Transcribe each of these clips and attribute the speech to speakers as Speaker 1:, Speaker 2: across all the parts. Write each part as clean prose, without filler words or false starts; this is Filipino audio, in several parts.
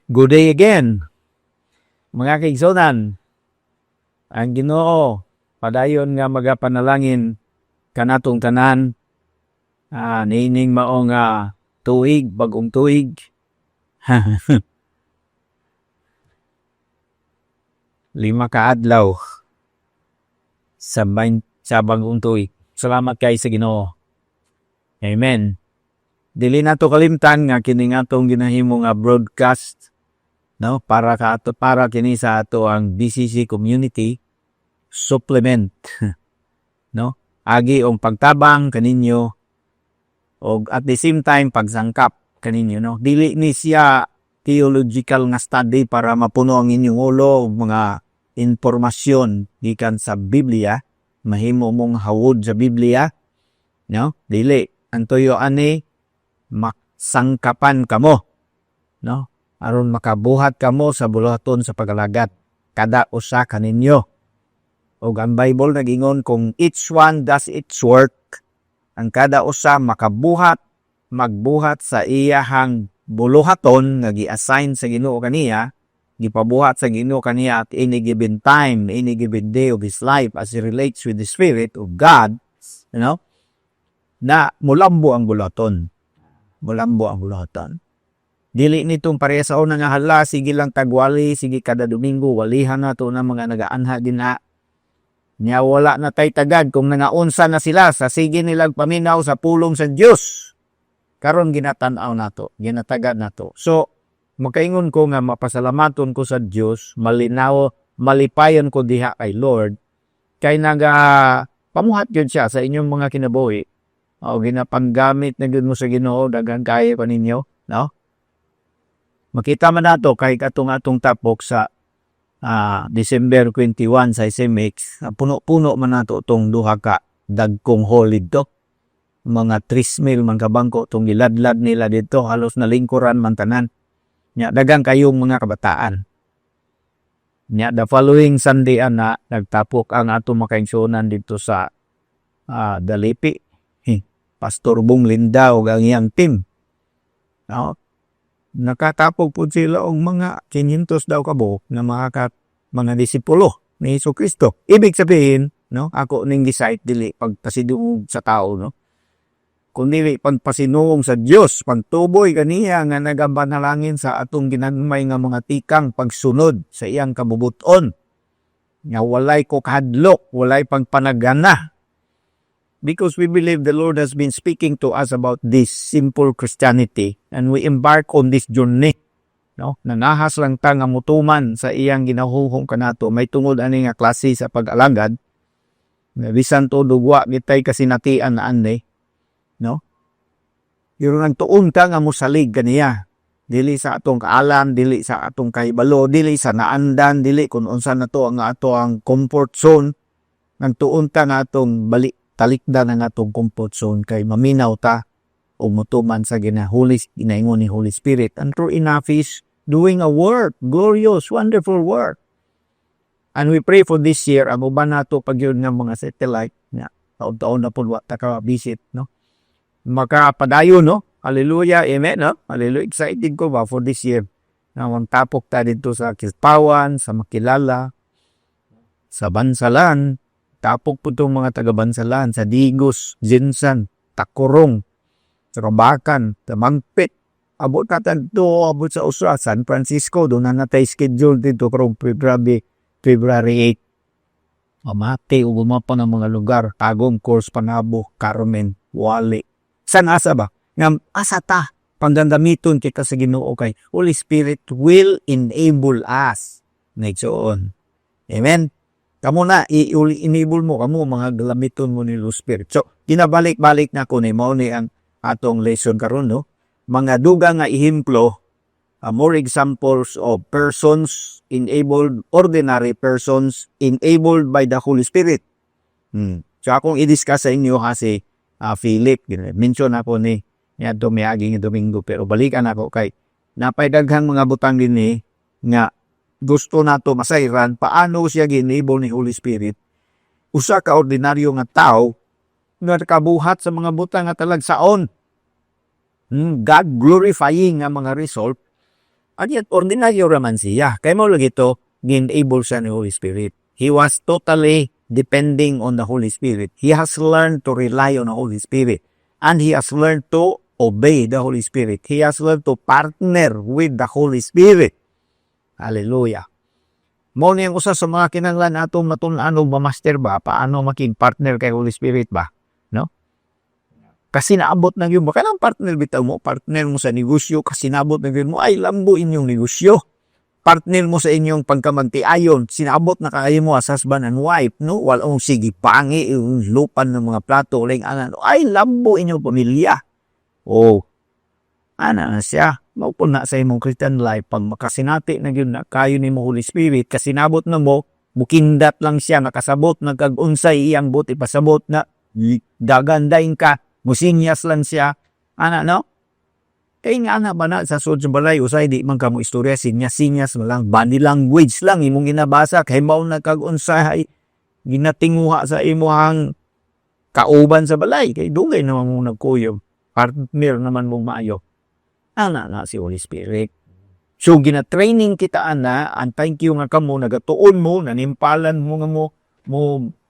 Speaker 1: Good day again, mga kaigsonan. Ang Ginoo padayon nga magapanalangin kanatong tanan, niining maong tuig, bagong tuig. 5 ka adlaw sa bagong tuig. Salamat kay sa Ginoo. Amen. Dili nato kalimtan nga kini atong ginahimo nga broadcast, no, para kini sa ato ang BCC community supplement, no, agi ang pagtabang kaninyo o at the same time pagsangkap kaninyo, no. Dili ni siya theological nga study para mapuno ang inyong ulo og mga impormasyon gikan sa Biblia, mahimo mong hawod sa Biblia, no. Dili ang tuyo ani maksangkapan kamo, no, aron makabuhat kamo sa buluhaton sa pagalagat kada usa kaninyo. Og ang Bible nagingon kung each one does its work, ang kada usa magbuhat sa iyahang buluhaton nga gi-assign sa Ginoo kaniya, gipabuhat sa Ginoo kaniya at any given time, any given day of his life as it relates with the Spirit of God, you know, na mulambo ang buluhaton. Dili nitong pareha sa una nga hala, sige lang tagwali, sige kada Domingo, walihan na to na mga nagaanha din na. Nya wala na tay tagad kung nangaunsa na sila sa sige nilang paminaw sa pulong sa Dios. Karon ginatanaw nato, ginatagad nato. So, makaingon ko nga mapasalamaton ko sa Dios, malipayon ko diha kay Lord, kay pamuhat yun siya sa inyong mga kinabuhi. O ginapanggamit na gud mo sa Ginoo, daghang kayo pa ninyo, no? Makita man nato kay atong tapok sa December 21 sa SMX, puno-puno man nato tong duha ka dagkong hall dito. Mga 3,000 man kabangko tong giladlad nila dito, halos nalingkuran man tanan. Nya daghang kayong mga kabataan. Nya the following Sunday nagtapok ang atong makaigsunan dito sa Dalipi. Pastor Bong Linda o ang iyang team. No? Nakatapog po sila og mga 500 daw kabuok na mga disipulo ni Hesus Kristo. Ibig sabihin, no, ako ning gisait dili pagpasinuog sa tao, no, kundi pagpasinuog sa Dios, pagtuboy kaniya nga nagabanalangin sa atong ginagmay nga mga tikang pagsunod sa iyang kabubuton. Nga walay kokadlok, walay pagpanagana. Because we believe the Lord has been speaking to us about this simple Christianity and we embark on this journey, no? Nanahas lang ta nga mutuman sa iyang ginahuhong kanato. May tungod ani nga klase sa pag-alagad. Bisan to dugwa mitay kasinatian na ani, no? Pero nagtuon ka nga musalig kaniya. Dili sa atong kaalam, dili sa atong kahibalo, dili sa naandan, dili kung unsa na to ang ato ang comfort zone. Nagtuon ta nga atong talikda na natong comfort zone kay maminaw ta o mutuman sa ginaingon ni Holy Spirit. And true enough is doing a work, glorious, wonderful work. And we pray for this year, ang uban nato pag yun nga mga satellite, nga taon-taon na po wata ka visit, no? Makapadayon, no? Hallelujah, amen, no? Hallelujah, excited ko ba for this year. Nawang tapok ta dito sa Kispawan, sa Makilala, sa Bansalan, tapok po itong mga taga-Bansalan, sa Digos, Jinsan, Takurong, sa Rabakan, sa Magpit, abot abot sa Usra, San Francisco, doon na natay schedule dito karong February 8. Amate, ubuma pa ng mga lugar, Tagum, Course, Panabo, Carmen, Wali. San asa ba? Nga asa ta, pandandamiton kita sa Ginoo kay Holy Spirit will enable us. Nagsoon. Amen? Kamu na, i-enable mo, kamu mga galamiton mo ni Holy Spirit. So, kinabalik-balik na ko ni mao ni ang atong lesson karon, no? Mga duga nga ihemplo, more examples of persons enabled, ordinary persons enabled by the Holy Spirit. So, akong i-discuss sa inyo si Philip, mention ako ni Yadto miaging Domingo, pero balikan ako kay napaydaghang mga butang din nga gusto nato masayran paano siya ginable ni Holy Spirit. Usa ka ordinaryo nga tao nga nakabuhat sa mga butang nga talagsaon. God glorifying nga mga result At yet, ordinaryo raman siya. Kaya mo lagi ito, gin-able siya ni Holy Spirit. He was totally depending on the Holy Spirit. He has learned to rely on the Holy Spirit. And he has learned to obey the Holy Spirit. He has learned to partner with the Holy Spirit. Hallelujah. Mo niyang usa sa mga kinahanglan atong matun-an o ma-master ba paano making partner kay Holy Spirit ba, no? Kasi naabot na gyud mo kanang partner bitaw mo, partner mo sa negosyo kasi naabot na gyud mo ay lambo inyong negosyo. Partner mo sa inyong pagkamagtiayon, sinabot na kaayo mo as husband and wife, no? Walong sige pangi yung lupan ng mga plato uling anan. Ay lambo inyong pamilya. Oh. Ana na siya. Maupon na sa imong Christian life pag makasinati na gyud na kayo ni mo Holy Spirit kasi nabot na mo bukindat lang siya nakasabot nagkag-unsay iyang buti pasabot na dagandain ka musinyas lang siya ana no kay nga ana ba na sa sud sa balay usay di man kamo istorya sinyas mo lang body language lang imong ginabasa kay mao nagkag-unsay ginatinguha sa imong kauban sa balay kay dugay naman mo nagkuyog partner naman mo maayo ana na si Holy Spirit. So, gina-training kita ana, and thank you nga kamo, nagatuon mo, nanimpalan mo nga mo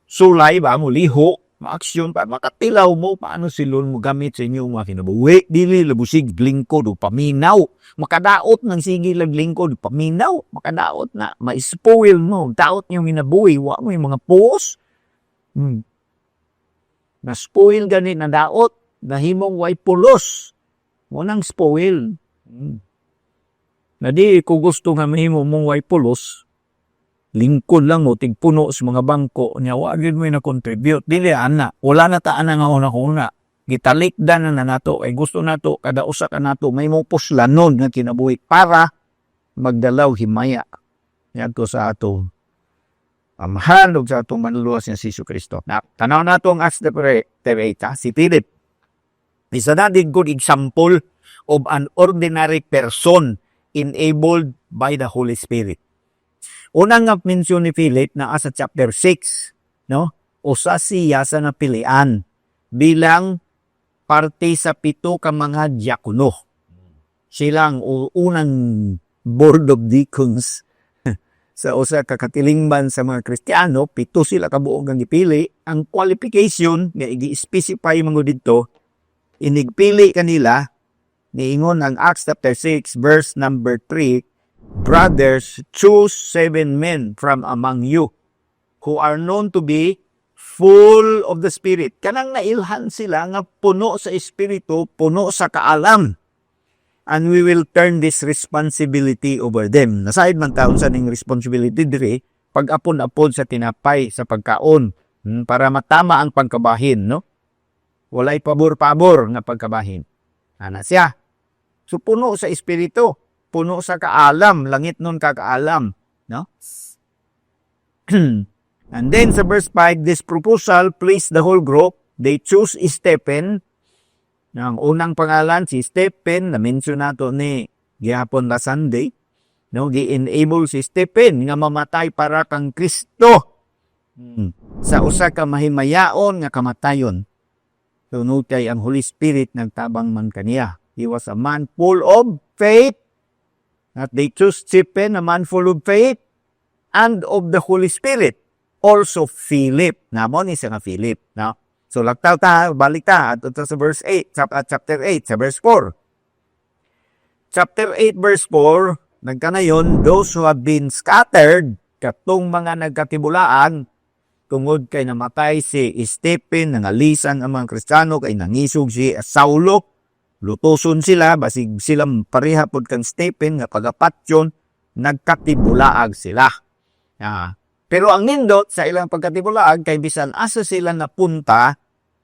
Speaker 1: sulay ba, mo liho, ma-aksyon pa, makatilaw mo, paano silon mo gamit sa inyong mga kinabuhi, dili, labusig, lingkod, o paminaw, makadaot ng sige lingkod, paminaw, makadaot na, ma-spoil mo, daot yung kinabuhi, wa mo yung mga puos, na-spoil ganit na daot, nahimong way pulos, Munang spoil. Na di ko gusto nga mahimo mong way pulos, lingkod lang mo, tigpuno sa mga bangko, niya wagin mo na contribute. Dili, ana, wala na taan nga una-una. Gitalikdan na nato, ay gusto nato, kada usa ka nato, may mo puslanon nga kinabuhi para magdalaw himaya. Yan ko sa ato. Amahan o sa atong manluluwas niya si Kristo. Na, tanaw nato ang Acts 8, si Philip. Isa na din good example of an ordinary person enabled by the Holy Spirit. Unang nga mention ni Philip na sa chapter 6, no? Usa siya sa napilian bilang parte sa 7 ka mga diakono. Silang unang board of deacons sa usa ka katilingban sa mga Kristiyano, 7 sila kabuok ang gipili. Ang qualification nga i-specify mga dito inigpili kanila, niingon ang Acts chapter 6, verse number 3, Brothers, choose 7 men from among you, who are known to be full of the Spirit. Kanang nailhan sila nga puno sa Espiritu, puno sa kaalam. And we will turn this responsibility over them. Nasaid man taon sa ning responsibility diri, pag-apon-apon sa tinapay, sa pagkaon, para matama ang pagkabahin, no? Walay pabor-pabor nga pagkabahin. Ana siya. So puno sa espiritu, puno sa kaalam, langit nun kakaalam, no? And then sa verse 5, this proposal pleased the whole group. They choose Stephen. Ang unang pangalan si Stephen, na-mention nato ni gihapon la Sunday, no? Gi-enable si Stephen nga mamatay para kang Kristo. Sa usa ka mahimayaon nga kamatayon. Tunod kay ang Holy Spirit nagtabang man kaniya. He was a man full of faith. At they chose Stephen, a man full of faith and of the Holy Spirit. Also Philip. Namon ni siya nga Philip. No? So lagtaw ta, balik ta. At sa verse 8, chapter 8, sa verse 4. Chapter 8, verse 4, nagkanayon, those who have been scattered, katong mga nagkatibulaan, tungod kay namatay si Stephen, nangalisan ang mga Kristiyano, kay nangisog si Saulo, lutuson sila, basig silang pareha pod kang Stephen, nga pagapatyon, nagkatibulaag sila. Pero ang nindot sa ilang pagkatibulaag, kay bisan asa sila napunta,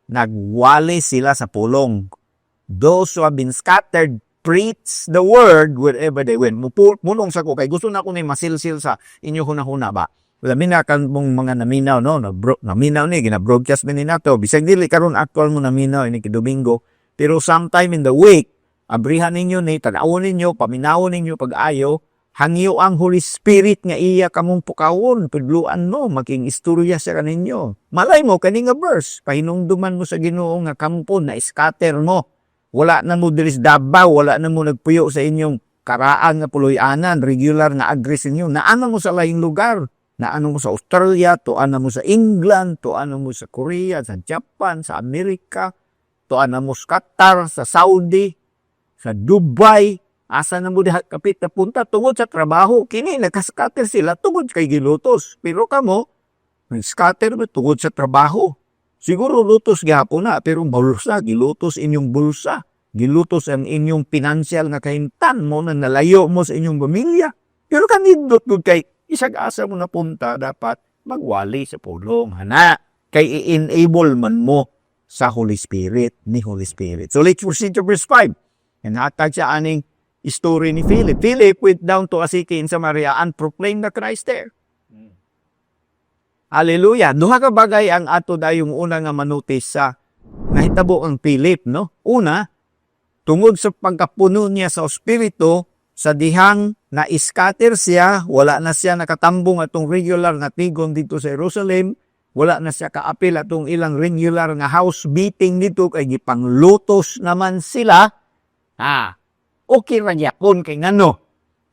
Speaker 1: nagwali sila sa pulong. Those who have been scattered, preach the word wherever they went. Mulong sa ko, kay gusto na ko ni masilsil sa inyo hunahuna ba? Lamin na kan mong mga naminaw, no? Naminaw ni, gina-broadcast din nato. Bisag dili karon actual mo naminaw, ini kidomingo. Pero sometime in the week, abrihan ninyo ni, tanawon ninyo, paminawon ninyo pag-ayo, hangyo ang Holy Spirit nga iya kamong pukawon, pudluan mo, making istorya sa kaninyo. Malay mo, kaning nga verse, pahinungduman mo sa Ginoo nga kampo, na scatter mo. Wala na mo diris Davao, wala na mo nagpuyo sa inyong karaan nga puloy-anan, regular nga address ninyo, naano mo sa laing lugar, naano mo sa Australia, tuana mo sa England, tuana mo sa Korea, sa Japan, sa Amerika, tuana mo sa Qatar, sa Saudi, sa Dubai, asa na mo diha kapit na punta tungod sa trabaho. Kini nagka-scatter sila tungod kay gilutos. Pero kamo, nag-scatter mo tungod sa trabaho. Siguro lutos gihapon na, pero bulsa, gilutos inyong bulsa. Gilutos ang inyong financial nga kahintan mo na nalayo mo sa inyong pamilya. Pero kanindot ko kay isag asa mo na punta, dapat magwali sa pulong. Hana, kay i-enable man mo sa Holy Spirit, ni Holy Spirit. So let's proceed to verse 5. And hatag siya aning story ni Philip. Philip went down to a city in Samaria and proclaimed the Christ there. Hallelujah. Duha ka bagay ang ato dayong una nga manutis sa nahitabo ang Philip, no? Una, tungod sa pagkapuno niya sa Espiritu, sa dihang na-scatter siya, wala na siya nakatambong atong regular nga tigon dito sa Jerusalem, wala na siya kaapil atong ilang regular nga house meeting dito, kay gipanglutos naman sila. Okay ra gyapon kay ngano?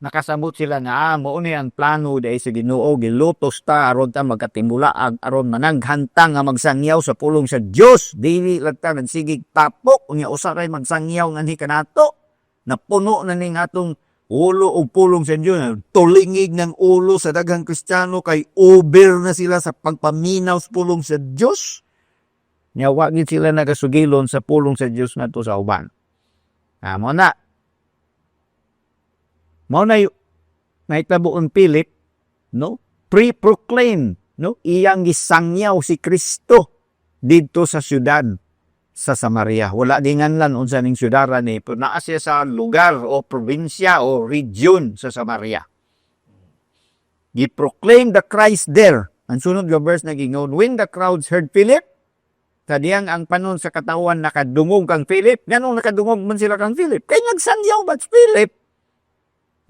Speaker 1: Nakasabot sila na mao ni ang plano dahil sa Ginoo, gilutos ta aron ta magkatimulaag, aron managhantang nga magsangyaw sa pulong sa Dios. Dili lang ta nagsigig tapok unya usa kay magsangyaw nganhi kanato. Napuno na ning atong ulo og pulong sa Dios. Tulingig ng ulo sa daghang Kristiyano kay over na sila sa pagpaminaw sa pulong sa Dios. Nya wa gid sila nagasugilon sa pulong sa Dios ngadto sa uban. Mao na naitabo ang Philip, no? Pre-proclaim, no? Iyang gisangyaw si Kristo dito sa syudad sa Samaria. Wala dinganlan unsa ning syudara ni, pero naa siya sa lugar o probinsya o region sa Samaria. Gi-proclaim the Christ there. Ang sunod nga verse na gingon, when the crowds heard Philip, kadiyang ang panon sa katawan nakadungog kang Philip. Ganong nakadungog man sila kang Philip? Kaya nagsangyaw ba Philip?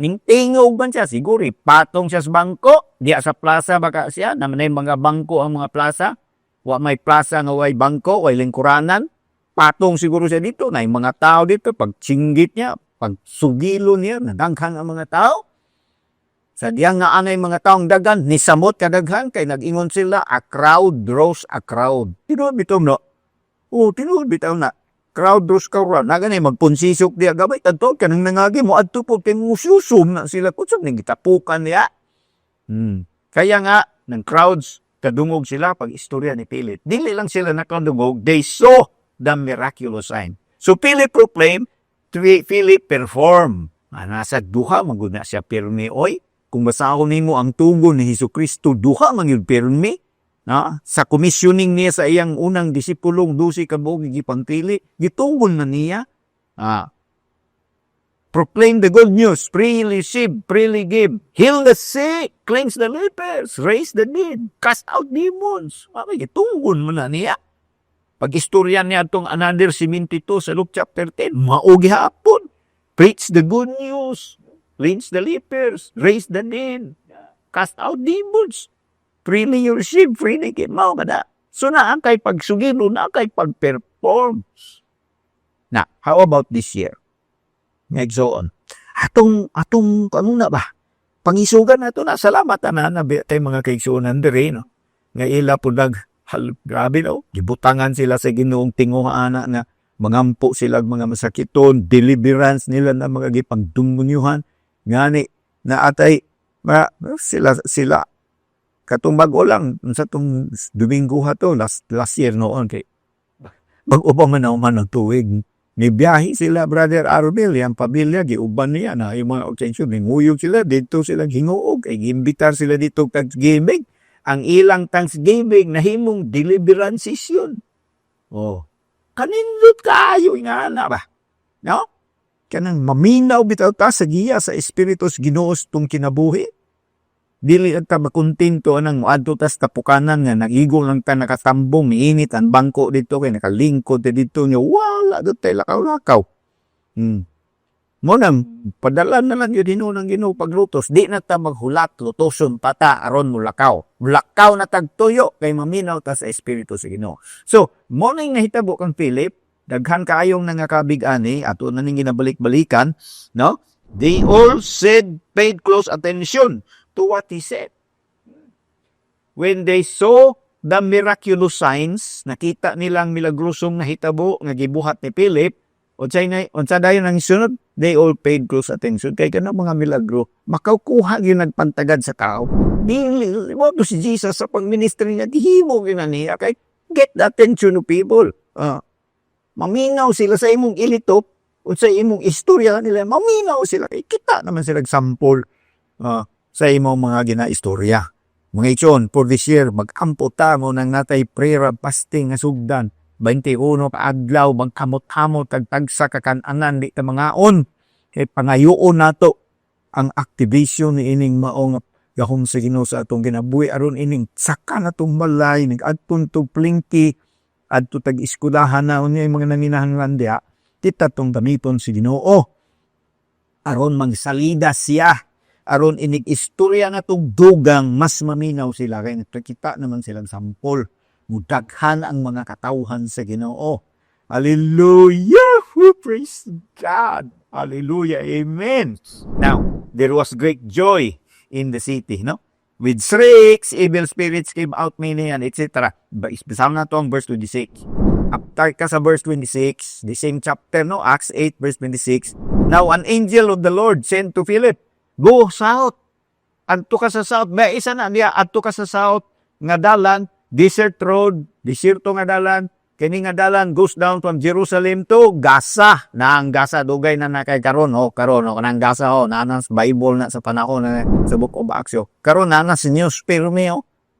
Speaker 1: Tingog man siya, siguro patong siya sa bangko, diya sa plaza baka siya, naman na mga bangko ang mga plaza, wa may plaza nga way bangko, way lingkuranan, patong siguro siya dito, na yung mga tao dito, pag singgit niya, pag sugilo niya, nadanghan ang mga tao, sa diyang nga anay mga taong dagan, nisamot kadaghan, kay nag-ingon sila, a crowd draws a crowd. Tinuod bitaw no? Tinuod bitaw na. Crowd draws crowd. Naganay magpunsisok diya gabay tanto kanang nangagi mo adto po kay mususum na sila kutsab ning gitapukan niya. Kaya nga ng crowds kadungog sila pag istorya ni Philip. Dili lang sila nakadungog, they saw the miraculous sign. So Philip proclaimed, Philip perform. Nasa duha maguna siya pirmi oy. Kung basahon nimo ang tugon ni Hesukristo, duha man yun pirmi. Sa commissioning niya sa iyang unang disipulong 12 ka buok gipangpili, gitugon na niya. Proclaim the good news, freely receive, freely give, heal the sick, cleanse the lepers, raise the dead, cast out demons. Gitugon mo na niya. Pag-istorya niya itong another 72 sa Luke chapter 10, maugi hapon. Preach the good news, cleanse the lepers, raise the dead, cast out demons. Freely you receive, freely give mo kada. So na ang kay pagsugilo, na kay pag-perform. Na, how about this year? Next on. Atong, ano na ba? Pangisugan na ito na, salamat na tayo mga kaigsunan dire, no? Nga ila po grabe, no? Gibutangan sila sa Ginoong tinguhaan na mangampo sila mga masakiton, deliverance nila na mga gipagdumunyuhan. Ngani, na atay, sila, katong bago lang, sa itong Domingo ha to, last year noon, kay mag-upa man ng tuwig. Nibiyahe sila, Brother Arbel, yung pamilya, giuban niya na yung mga obsesyon, ninguyog sila, dito sila hinguog, ay gimbitar sila dito Thanksgiving. Ang ilang Thanksgiving, nahimong deliverance session. Kanindot kayo, nga na ba? No? Kanang maminaw bitaw ta sa giya sa Espiritus Ginoos tong kinabuhi. Dili ta makontento anang moadto tas kapukanan nga nagigol lang ta nakatambong miinit ang bangko dito kay nakalingkod dito nya wala dito lakaw-lakaw. Mo nang padala na lang yun ng Ginoo paglutos, di na ta maghulat lutoson pata aron mo lakaw. Lakaw na tagtuyo kay maminaw ta sa Espiritu sa Ginoo. So, mo nang nahitabo kang Philip, daghan kaayong nangakabig ani ato na ning ginabalik-balikan, no? They all paid close attention to what he said. When they saw the miraculous signs, nakita nilang milagrosong nahitabo nga gibuhat ni Philip, unsa dayon ang sunod, they all paid close attention kay kanang mga milagro makaukuha gyud nagpantagad sa tao. Dili mo to si Jesus sa pagministry niya, dihimo gyud niya kay get the attention of people. Maminaw sila sa imong ilitop o sa imong istorya nila, maminaw sila kay kita naman sila sample sa imong mga ginaistorya. Mga ichon, for this year, mag-ampo ta mo nang natay prayer fasting nga sugdan. 21 ka adlaw, magkamot-kamot, tagtagsa kakananan, di ta mangaon. Kay pangayoon nato ang activation ni ining maong gahom sa Ginoo sa atong ginabuhi aron ining saka natong malay, nag-adtong to plingki, adto tag-iskulahan na unya yung mga nanginahanglan diha, kita tong gamiton si Ginoo. Aron magsalida siya, aron inig istorya na tong dugang, mas maminaw sila. Kaya nakita naman silang sampol. Mudaghan ang mga katawhan sa Ginoo. Hallelujah! Praise God! Hallelujah! Amen! Now, there was great joy in the city, no? With shrieks, evil spirits came out many, and etc. Isang na to ang verse 26. After ka sa verse 26, the same chapter, no? Acts 8, verse 26. Now, an angel of the Lord sent to Philip, go south. Adto ka sa south. May isa na niya, adto ka sa south nga dalan, desert road, desierto nga dalan, kini nga dalan goes down from Jerusalem to Gaza. Na ang Gaza, dugay na kay karon, kanang Gaza, nanas Bible na sa panahon na sa Book of Acts. Karon nanas news pirmi,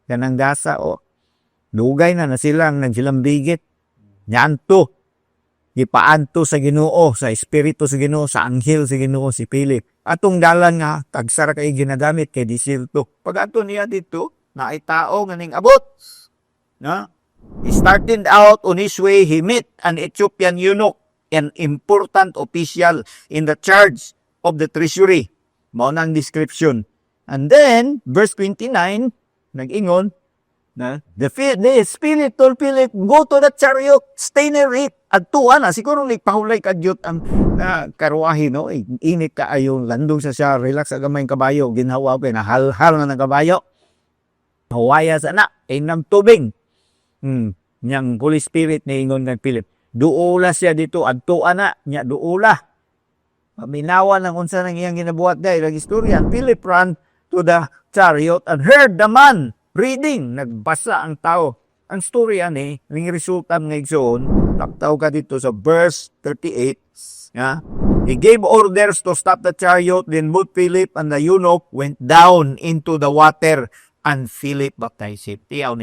Speaker 1: kanang Gaza, dugay na silang nagsilambigit. Nyanto, ipaanto sa Ginoo, sa Espiritu sa Ginoo, sa Anghel sa Ginoo si Philip. Atong dalan nga, tagsara kay ginagamit kay desierto. Pag ato niya dito, na ay tao nga ning abot. No? He started out on his way, he met an Ethiopian eunuch, an important official in the charge of the treasury. Mao nang description. And then, verse 29, nag-ingon, na, the Spirit told Philip, go to the chariot, stay near it. At tuwa na, siguro pahulay kadyot ang karuahe, no? Init ka ayon, landong siya, relax sa gamay kabayo, ginhawa ko, nahal-hal na ng kabayo. Hawaya sana, ng tubig. Niyang Holy Spirit na ingon ng Philip. Duula siya dito, adtuan na, niya duula. Paminawan ng unsa ng iyang ginabuhat dahil ang istorya. Philip ran to the chariot and heard the man reading. Nagbasa ang tao. Ang storya ni, ning resulta ng igsoon, taktaw ka dito sa verse 38. He gave orders to stop the chariot, then both Philip and the eunuch went down into the water and Philip baptized him. Tiyaw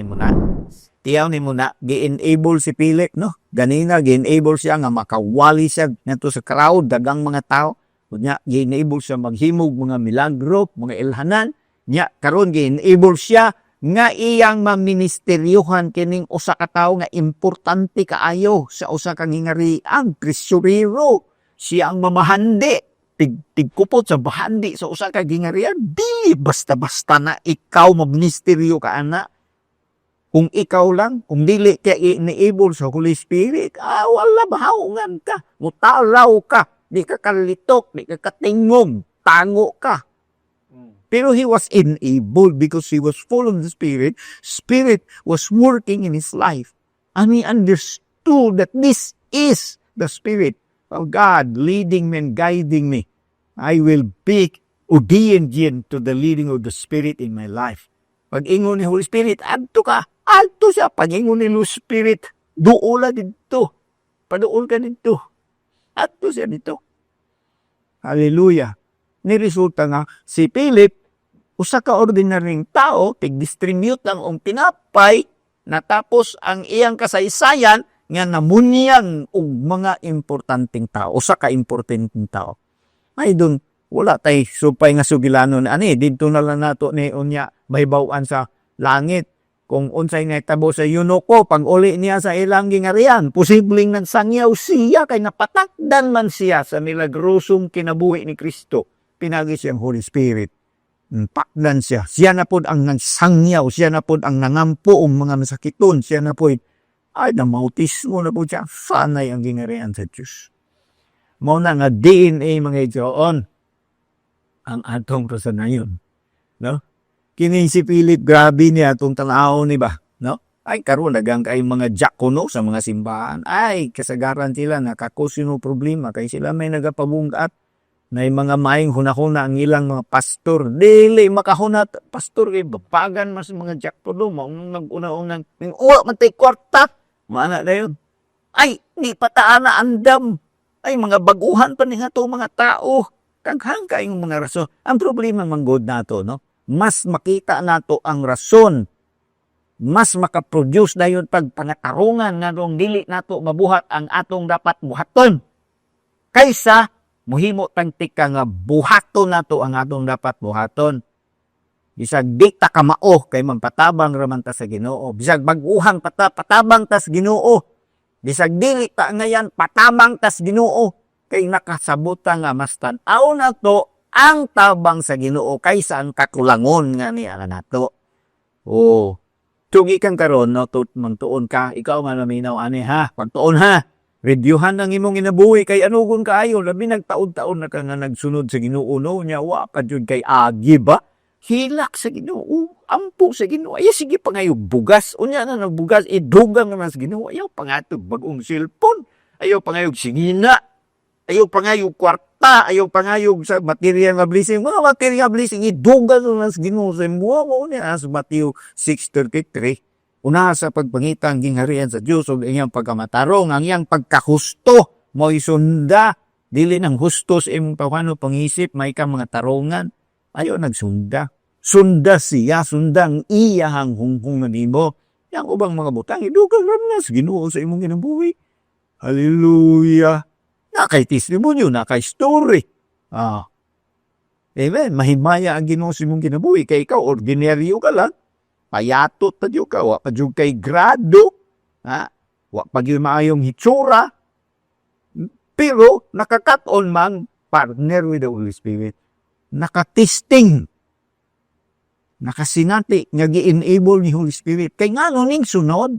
Speaker 1: ni mo na, gi-enable si Philip, no? Ganina, gi-enable siya nga makawali siya nato sa crowd, dagang mga tao. Kunya, gi-enable siya maghimog mga milagro, mga ilhanan. Nya, karon gi-enable siya nga iyang maministeryuhan kining usa ka tawo nga importante kaayo sa usa ka ngingarian, prisyonero. Siya ang mamahandi. Tigkupot sa bahandi sa usa ka gingarian, di basta-basta na ikaw magministeryo ka ana. Kung ikaw lang, kung dili ka enable sa Holy Spirit, wala bahaungan ka, mutalaw ka, di ka kalitok, di ka katingog, tango ka. Pero he was enabled because he was full of the Spirit. Spirit was working in his life. And he understood that this is the Spirit of God leading me and guiding me. I will be obedient to the leading of the Spirit in my life. Pag ingon ni Holy Spirit, adto ka, adto siya. Pag ingon ni Holy Spirit, duula dito. Paduol ka dito. Adto siya dito. Hallelujah. Niresulta nga, si Philip, usa ka ordinaryong tao, tig-distribute lang ang tinapay, natapos ang iyang kasaysayan, nga namunyang og mga importanteng tao, usa ka importanteng tao. Ay dun, wala tay supay nga sugilanon ani, dito na lang nato ni unya mahibaw-an sa langit. Kung unsay nahitabo sa eunuko, pag uli niya sa ilang gingarian, posibleng nagsangyaw siya kay napatakdan man siya sa milagrosong kinabuhi ni Kristo. Pinagi siyang Holy Spirit. Pakdan siya. Siya na po ang nagsangyaw, siya na po ang nangampo ang mga masakiton, siya na po ay namautismo na po siya. Sanay ang gingarian sa Diyos. Mao na nga DNA mga idyoon. ang atong kasanayon, no? Kini si Philip, grabe niya atong tanaw ni ba, no? Ay karon dagang kay mga diakono sa mga simbahan. Ay kasagaran sila nakakusino problema kay sila may nagapabungkat na mga maing hunahuna ang ilang mga pastor. Dili makahunat pastor kay bapagan mas mga diakono mo nag-una-unang uwa man tay kwarta. Mana dayon. Ay ni pataana andam. Ay mga baguhan pa ni ato mga tao. Daghang kayong mga rason. Ang problema manggod nato, no? Mas makita nato ang rason. Mas makaproduce dayon pag pangatarungan nga nung dili nato mabuhat ang atong dapat buhaton. Kaysa muhimo tangtik ka nga buhaton nato ang atong dapat buhaton. Bisag di ta kamao kay magpatabang raman ta sa Ginoo. Bisag baguhang patabang ta sa Ginoo. Bisag dili ta ngayan patabang ta sa Ginoo kay nakasabot ta nga mas tan-aw nato ang tabang sa Ginoo kaysa ang kakulangon nga niya nato. Oh, tugi kang karon no magtuon ka, ikaw man maminaw ani ha, pagtuon ha. Reviewhan ang imong inabuhi kay anugon kaayo, labi nagtaon-taon na ka nga nagsunod sa Ginoo no nya wa pa jud kay agi ba? Hilak sa Ginoo, ampo sa Ginoo. Ay sige pa ngayo bugas, unya na nagbugas idugang na sa Ginoo. Ayaw pangatog bagong cellphone, ayaw pangayog singina, ayaw pangayog kwarta, ayaw pangayog sa material nga blessing. Mga material blessing idugang na sa Ginoo sa imong mo niya sa Matthew 6:33. Una sa pagpangitang gingharian sa Dios ug iyang pagkamatarong ang iyang pagkahusto mo isunda dili nang husto sa imong pangisip may ka mga tarongan ayo nagsunda sunda siya sundang iyahang hunghung nimo yang ubang mga butang idugang ram na sa Ginoo sa imong kinabuhi. Hallelujah. Na kay testimonyo na kay story. Amen. Mahimaya ang Ginoo sa imong kinabuhi kay ikaw ordinaryo ka lang. Payatot pa diyo ka, wa pa diyo kay grado, ha? Wa pa diyo maayong hitsura, pero nakakaton man partner with the Holy Spirit. Nakatesting, nakasinati, nga gi-enable ni Holy Spirit. Kay nga no, ning sunod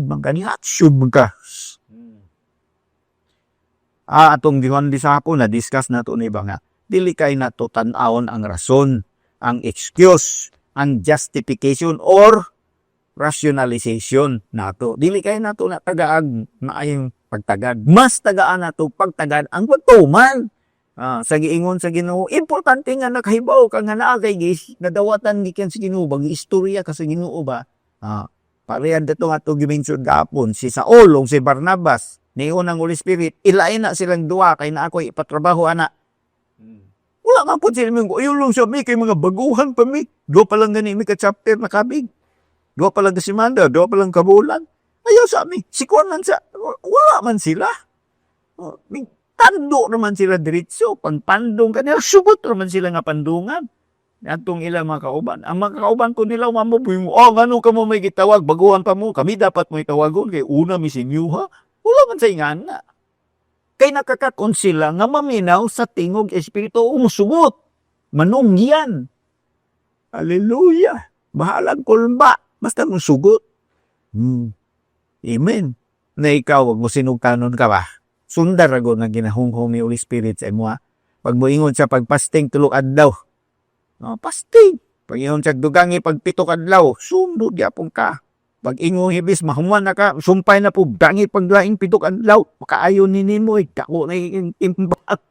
Speaker 1: man ka, ning action man ka. Atong giwan di sa ako, na-discuss na ito ni ba nga, dili kay na to tan-awon ang rason, ang excuse, ang justification or rationalization nato. Dili kay nato na tagaag maayong pagtagad. Mas tagaan nato pagtagad ang pagtuman. Sa giingon sa Ginoo, importante nga nakahibaw ka nga naa kay nadawatan gikan sa Ginoo bang istorya ka sa Ginoo ba? Parehan dato nga to gimension gapon si Saul ug si Barnabas niingon ang Holy Spirit ilain na silang duha kay na ako'y ipatrabaho ana. Wala nga po sila mga, ayun sa mi, kay mga baguhan pa mi. Dua pa lang gani mi ka-chapter na kabig. Dua pa lang kasimanda, dua pa lang kabulan. Ayaw sa mi, sikuan man sa, wala man sila. Tando naman sila diretso, pagpandong kanila, subot naman sila nga pandungan. Atong ilang mga kauban. Ang mga kauban ko nila, mamubuhay mo, ngano ka mo may gitawag, baguhan pa mo, kami dapat mo itawagon, kay una mi sinyuha. Wala man sa ingana. Kay nakakakon sila nga maminaw sa tingog espiritu umusugot. Manungyan. Hallelujah. Bahalang kulba. Basta mong sugot. Amen. Na ikaw, wag mo sinugkanon ka ba? Sundar ako na ginahunghong ni Holy Spirit sa imo. Pag mo ingon sa pagpasting tulog adlaw. Pasting. Pag ingon sa dugangi pagpitok adlaw, sundod yapon ka. Pag ingong hibis, mahuman na ka, sumpay na po, dangi paglaing pitok adlaw, makaayon ni nimo, kako na yung timbang.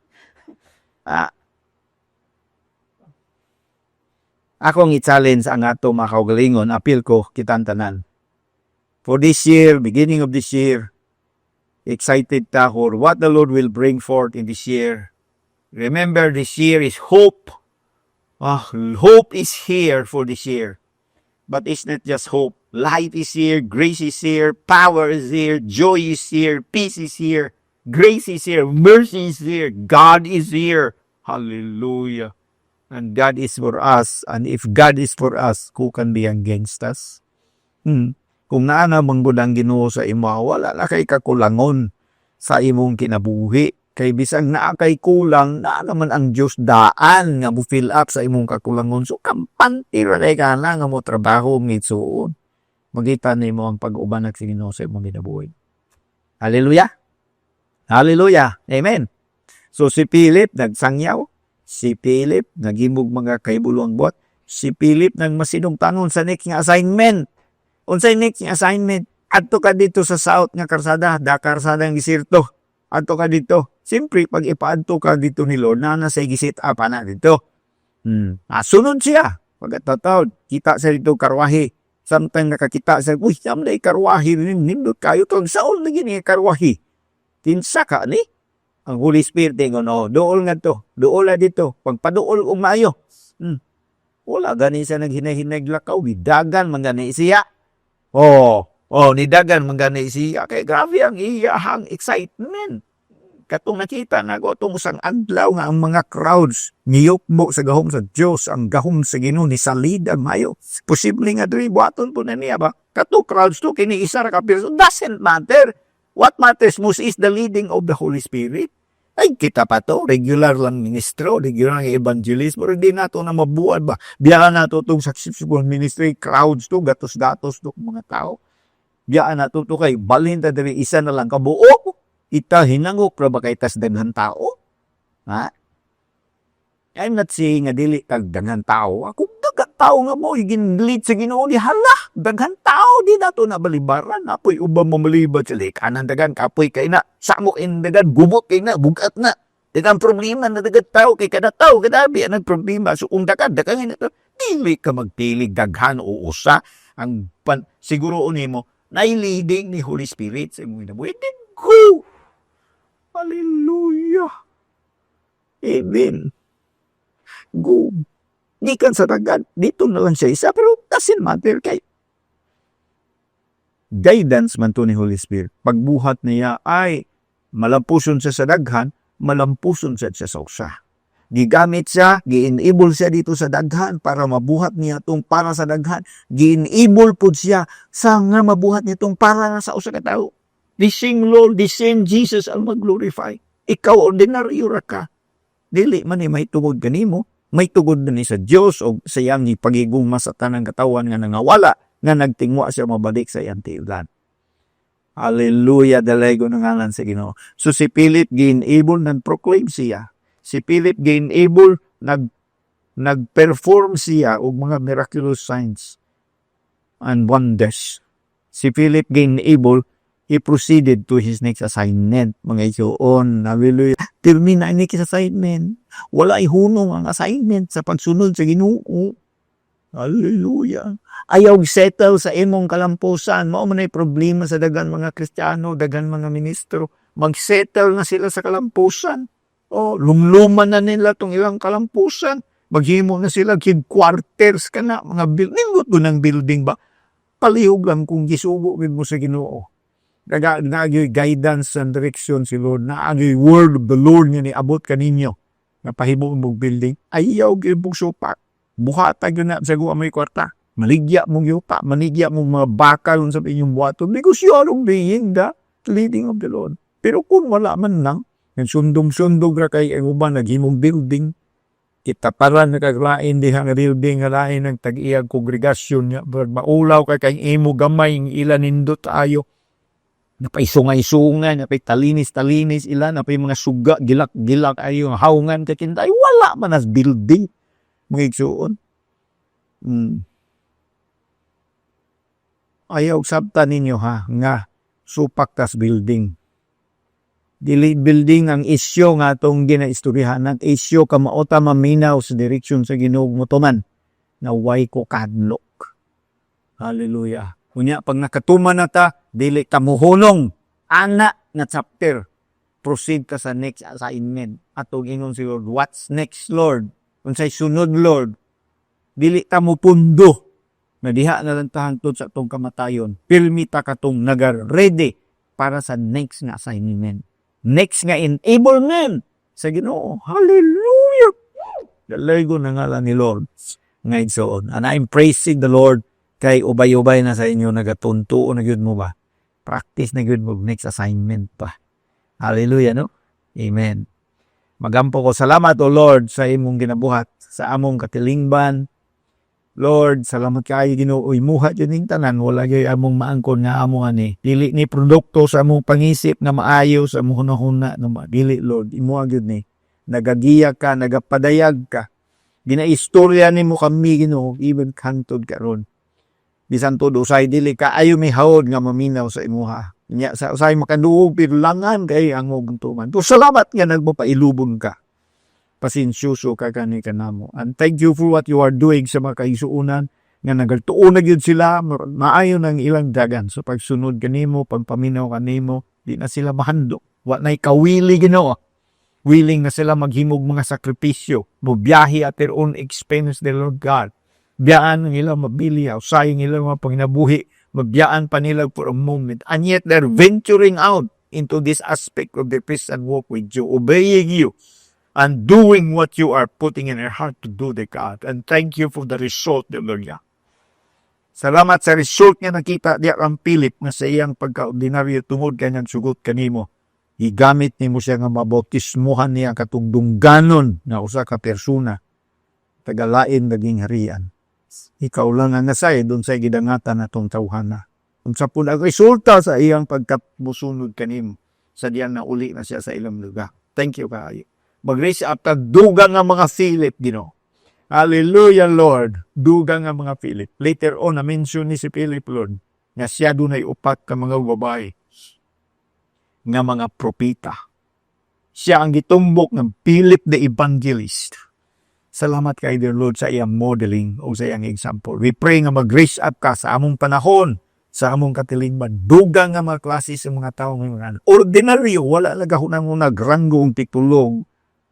Speaker 1: Akong i-challenge ang ato mga kaugalingon, appeal ko, kitantanan. For this year, beginning of this year, excited ta for what the Lord will bring forth in this year. Remember, this year is hope. Hope is here for this year. But it's not just hope. Light is here, grace is here, power is here, joy is here, peace is here, grace is here, mercy is here, God is here. Hallelujah. And God is for us. And if God is for us, who can be against us? Kung naana manggod ang Ginoo sa imo, wala na kay kakulangon sa imong kinabuhi. Kay bisang naa kay kulang, na naman ang Diyos daan nga mo fill up sa imong kakulangon. So kampanti ray ka na nga mo trabaho ngitsuon. Magita nimo ang pag-uban ng Ginoo sa imong kinabuhi. Hallelujah. Hallelujah. Amen. So si Philip nagsangyaw, Si Philip, nagimog mga kaibulong buhat. Si Philip, nang masinungtanon sa next nga assignment. Unsay next nga assignment? Adto ka dito sa south nga karsada, da karsada ng gisirto. Adto ka dito. Siyempre, pag ipaadto ka dito ni Lord, na say gisit up na dito. Sunod siya. Pagkatataw, kita sa dito karwahi. Sometimes nakakita sa, uy, samday karwahi rin, nindot kayo to. Saon na gini karwahi? Tinsa ka ni? Ang Holy Spirit, no, dool nga to. Dool na dito. Pagpadool umayo. Wala gani siya naghinay-hinay lakaw. Dagan mangani siya. Nidagan mangani siya. Kaya grabe ang iyahang excitement. Katong nakita na ko itong isang adlaw nga ang mga crowds niyukbo sa gahom sa Diyos, ang gahom sa Ginoo ni salid ang mayo. Posible nga doon, buhaton po na niya ba? Katong crowds to, kini isa ra ka person. Doesn't matter. What matters most is the leading of the Holy Spirit. Ay, kita pa to, regular lang ministro, regular lang evangelist, pero hindi na to na mabuhat ba? Biyaan na to itong successful ministry, crowds to, gatos-gatos to mga tao. Biyaan na to kay balhin ta diri isa na lang kabuo. Ita hinangok ra ba kay tas daghan tao? Ha? I'm not saying nga dili kag daghan tao. Kung daghan tao nga mo ginlead sa Ginoo ni hala, daghan tao di nato na balibaran. Apoy ubang mamalibat sila kanan daghan kapoy kay na samok in daghan gubot kay na bugat na. Dagang problema na daghan tao kay kada tao kadabi ang problema. So kung daghan na to, dili ka magtilig daghan o usa ang siguro nimo na leading ni Holy Spirit sa imong ginabuhi. Go! Hallelujah. Amen. Go. Di kan sa dagan. Dito na lang siya isa. Pero doesn't matter kay guidance man to ni Holy Spirit. Pagbuhat niya ay malampuson siya sa daghan, malampuson siya sa usa. Gigamit siya, gi-enable siya dito sa daghan para mabuhat niya itong para sa daghan. Gi-enable po siya sa nga mabuhat niya itong para sa usa ka tao. The same Lord, the same Jesus ang mag-glorify. Ikaw, ordinaryo ra ka. Dili man may tugod kanimo, may tugod na ni sa Diyos o sa iyang pagigugma sa tanang katawan nga nangawala, nga nagtingwa siya mabalik sa iyang tiulan. Hallelujah, dalego ng ngalan sa Ginoo. So si Philip gi-enable nag-proclaim siya. Si Philip gi-enable nag-perform siya og mga miraculous signs and wonders. Si Philip gi-enable, he proceeded to his next assignment. Mga isuon, hallelujah. Tirmi na next assignment. Wala ihunong ang assignment sa pagsunod sa Ginoo. Hallelujah. Ayaw settle sa imong kalampusan. Mao man ay problema sa dagan mga Kristiyano, dagan mga ministro. Mag-settle na sila sa kalampusan. Lumluman na nila tong ilang kalampusan. Maghimo na sila quarters ka na. Mga building, ng building ba? Palihog lang kung gisubo mo sa Ginoo. Nagagay guidance and direction si Lord. Nagagay word of the Lord nga niabot kaninyo. Napahimo mong building. Ayaw gyud mong supak. Buhatag yun na sa guwa may kwarta. Maligya mong yupa. Maligya mong mga bakal sa inyong buhaton. Negosyarong being the leading of the Lord. Pero kung wala man lang, sundong-sundong ra kay ang uban naghimong building. Kita para nakaglain di ang building nga lain ng tag-iyang kongregasyon niya. Maulaw kay imo gamay ng ilan nindot ayo. Napay sungay-sungay, napay talinis-talinis ilan, napay mga suga, gilak-gilak ayo, haungan kakintay, wala man as building. Mga igsuon. Ayaw sabta ninyo ha, nga supak tas building. Dili building ang isyo nga itong ginaistoryahan at isyo ka maota maminaw sa direksyon sa Ginoo mo tuman na way ko kadlok. Hallelujah. Kunya, pag nakatuman na ta, dili ka muhunong. Ana na chapter. Proceed ka sa next assignment. Atong ingon si Lord, what's next, Lord? Kung sa'y sunod, Lord, dili ka mo pundo. Nadiha na lang tahantod sa itong kamatayon. Pilmi ta katong nagar-ready para sa next nga assignment. Next nga enablement sa Ginoo. Hallelujah! Dalago na nga lang ni Lord. Ngayon soon. And I'm praising the Lord kay ubay-ubay na sa inyo nagatunto na yun mo ba? Practice na yun mo next assignment pa. Hallelujah, no? Amen. Magampo ko salamat, O Lord, sa imong ginabuhat, sa among katilingban. Lord, salamat kayo Ginoo. Imuha dyan yung tanan. Wala kayo among maangkon nga among ani. Dili ni produkto sa among pangisip na maayo sa among hunahuna. No, dili, Lord. Imuha dyan ni. nagagiya ka, nagapadayag ka. Ginaistorya nimo kami Ginoo even kantod karon. Bisan todo usay dili ka ayo may hawod nga maminaw sa imuha. Nya sa usay makaduog pero langan kay ang tuman. To salamat nga nagpapailubon ka. Pasensyoso ka kani kanamo. And thank you for what you are doing sa mga kaigsuonan nga nagaltuon na gyud sila maayo ng ilang dagan sa pagsunod kanimo, pagpaminaw kanimo, di na sila mahandog. Wa nay kawili Ginoo. Willing na sila maghimog mga sakripisyo, mobiyahe at their own expense, the Lord God. Biyaan nila mabili, usayang nila mga panginabuhi, mabiyaan pa nila for a moment. And yet they're venturing out into this aspect of the Christian walk with you, obeying you, and doing what you are putting in their heart to do, the God. And thank you for the result, the Lord God. Salamat sa result nga nakita diya ang Philip na sa iyang pagka-ordinaryo tungod kanyang sugot kanimo. Igamit nimo siya nga mabautismuhan niya katong dungganon na usa ka persona tagalain naging harian. Ikaw lang ang nasay doon sa gidangatan natong tawhana. Unsa pud ang resulta sa iyang pagkamusunod kanimo sa diyan na uli na siya sa ilang lugar. Thank you kaayo. Mag-raise up ta dugang nga mga Philip Ginoo. Hallelujah Lord. Dugang nga mga Philip. Later on na mention ni si Philip Lord nga siya dunay upat ka mga babae nga mga propeta. Siya ang gitumbok ng Philip the Evangelist. Salamat kay dear Lord sa iyang modeling o sa iyang example. We pray nga mag-raise up ka sa among panahon, sa among katilingban. Dugang nga mga klase sa mga tao ngayon. Ordinaryo, wala nagahunang nagranggo ang titulong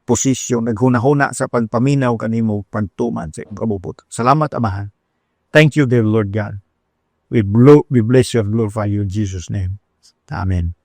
Speaker 1: posisyon, naghunahuna sa pagpaminaw kanimo pagtuman sa kabubot. Salamat Amahan. Thank you dear Lord God. We bless you and glorify you in Jesus' name. Amen.